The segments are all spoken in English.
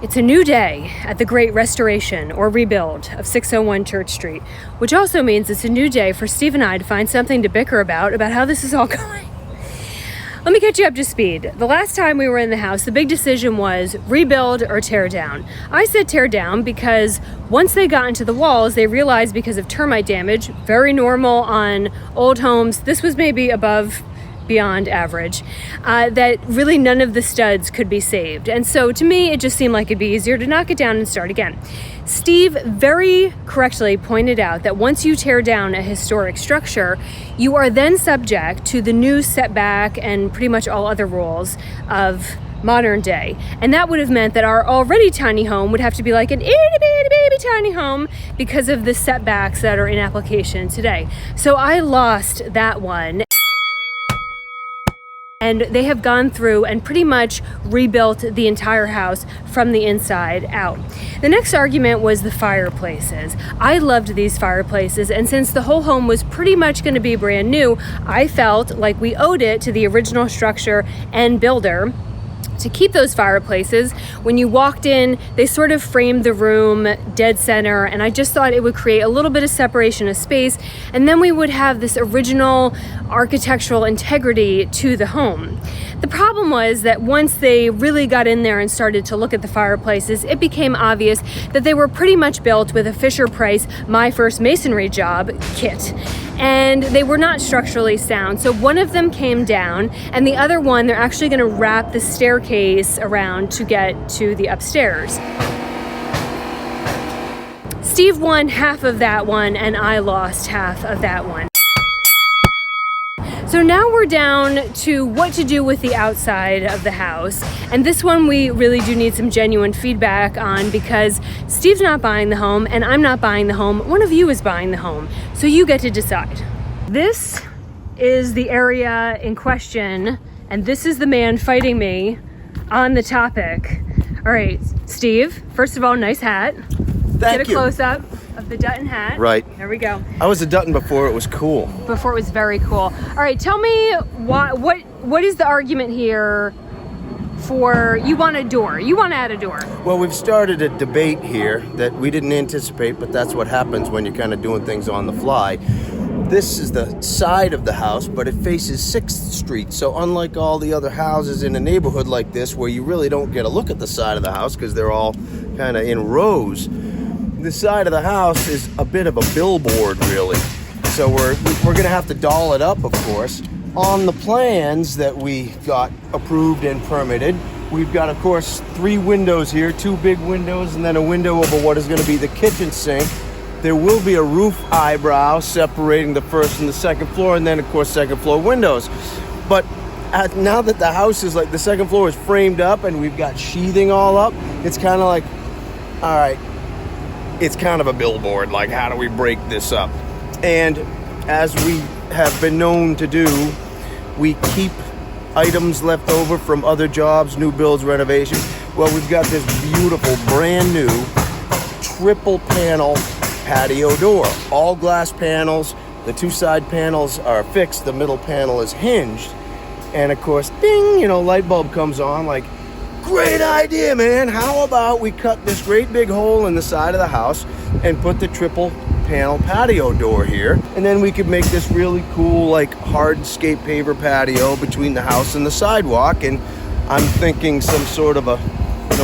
It's a new day at the great restoration or rebuild of 601 Church Street, which also means it's a new day for Steve and I to find something to bicker about how this is all going. Let me get you up to speed. The last time we were in the house, the big decision was rebuild or tear down. I said tear down because once they got into the walls, they realized because of termite damage, very normal on old homes, this was maybe beyond average, that really none of the studs could be saved. And so to me, it just seemed like it'd be easier to knock it down and start again. Steve very correctly pointed out that once you tear down a historic structure, you are then subject to the new setback and pretty much all other rules of modern day. And that would have meant that our already tiny home would have to be like an itty bitty baby tiny home because of the setbacks that are in application today. So I lost that one. And they have gone through and pretty much rebuilt the entire house from the inside out. The next argument was the fireplaces. I loved these fireplaces, and since the whole home was pretty much going to be brand new, I felt like we owed it to the original structure and builder to keep those fireplaces. When you walked in, they sort of framed the room dead center, and I just thought it would create a little bit of separation of space, and then we would have this original architectural integrity to the home. The problem was that once they really got in there and started to look at the fireplaces, it became obvious that they were pretty much built with a Fisher-Price My First Masonry Job kit. And they were not structurally sound. So one of them came down, and the other one, they're actually going to wrap the staircase around to get to the upstairs. Steve won half of that one, and I lost half of that one. So now we're down to what to do with the outside of the house. And this one we really do need some genuine feedback on, because Steve's not buying the home and I'm not buying the home. One of you is buying the home. So you get to decide. This is the area in question, and this is the man fighting me on the topic. All right, Steve, first of all, nice hat. Thank you. Get a close-up of the Dutton hat. Right. There we go. I was a Dutton before it was cool. Before it was very cool. All right, tell me what is the argument here for you want a door? You want to add a door? Well, we've started a debate here that we didn't anticipate, but that's what happens when you're kind of doing things on the fly. This is the side of the house, but it faces 6th Street. So unlike all the other houses in a neighborhood like this, where you really don't get a look at the side of the house because they're all kind of in rows, the side of the house is a bit of a billboard, really. So we're going to have to doll it up, of course. On the plans that we got approved and permitted, we've got, of course, 3 windows here, 2 big windows, and then a window over what is going to be the kitchen sink. There will be a roof eyebrow separating the first and the second floor, and then, of course, second floor windows. But now that the house is like, the second floor is framed up and we've got sheathing all up, it's kind of like, all right, it's kind of a billboard. Like, how do we break this up? And as we have been known to do, we keep items left over from other jobs, new builds, renovations. Well, we've got this beautiful, brand new, triple panel patio door. All glass panels. The 2 side panels are fixed. The middle panel is hinged. And of course, ding, light bulb comes on, like, great idea, man. How about we cut this great big hole in the side of the house and put the triple panel patio door here, and then we could make this really cool, like, hardscape paver patio between the house and the sidewalk. And I'm thinking some sort of a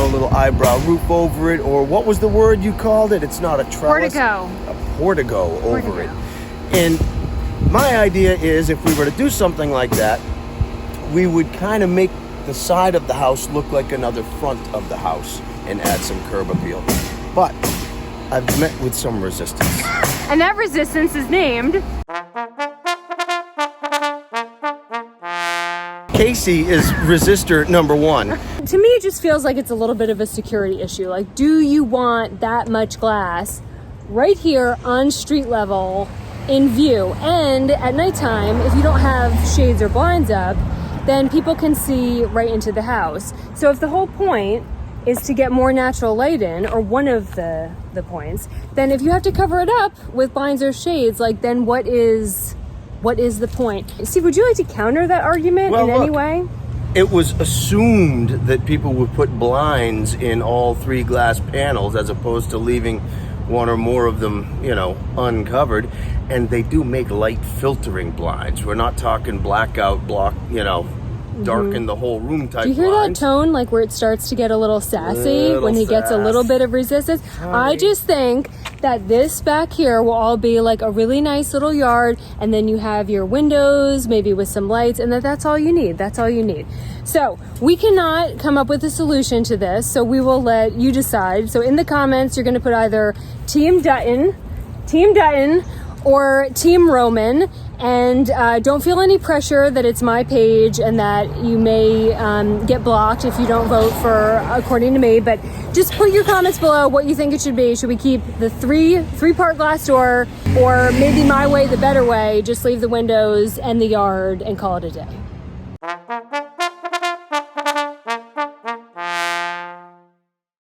little eyebrow roof over it, or what was the word you called it? It's not a trellis. Portico. A portico over it. And my idea is, if we were to do something like that, we would kind of make the side of the house look like another front of the house and add some curb appeal. But I've met with some resistance. And that resistance is named Casey is resistor number 1. To me, it just feels like it's a little bit of a security issue. Like, do you want that much glass right here on street level in view? And at nighttime, if you don't have shades or blinds up, then people can see right into the house. So if the whole point is to get more natural light in, or one of the points, then if you have to cover it up with blinds or shades, like, then what is the point? Steve, would you like to counter that argument in any way? it was assumed that people would put blinds in all 3 glass panels as opposed to leaving one or more of them, you know, uncovered. And they do make light filtering blinds. We're not talking blackout block, you know, darken the whole room type. Do you hear blinds. that tone, like where it starts to get a little sassy when he gets a little bit of resistance? I just think that this back here will all be like a really nice little yard, and then you have your windows, maybe with some lights, and that's all you need. That's all you need. So we cannot come up with a solution to this, so we will let you decide. So in the comments, you're going to put either Team Dutton, or Team Roman, and don't feel any pressure that it's my page and that you may get blocked if you don't vote for according to me, but just put your comments below what you think it should be. Should we keep the three-part glass door, or maybe my way, the better way, just leave the windows and the yard and call it a day?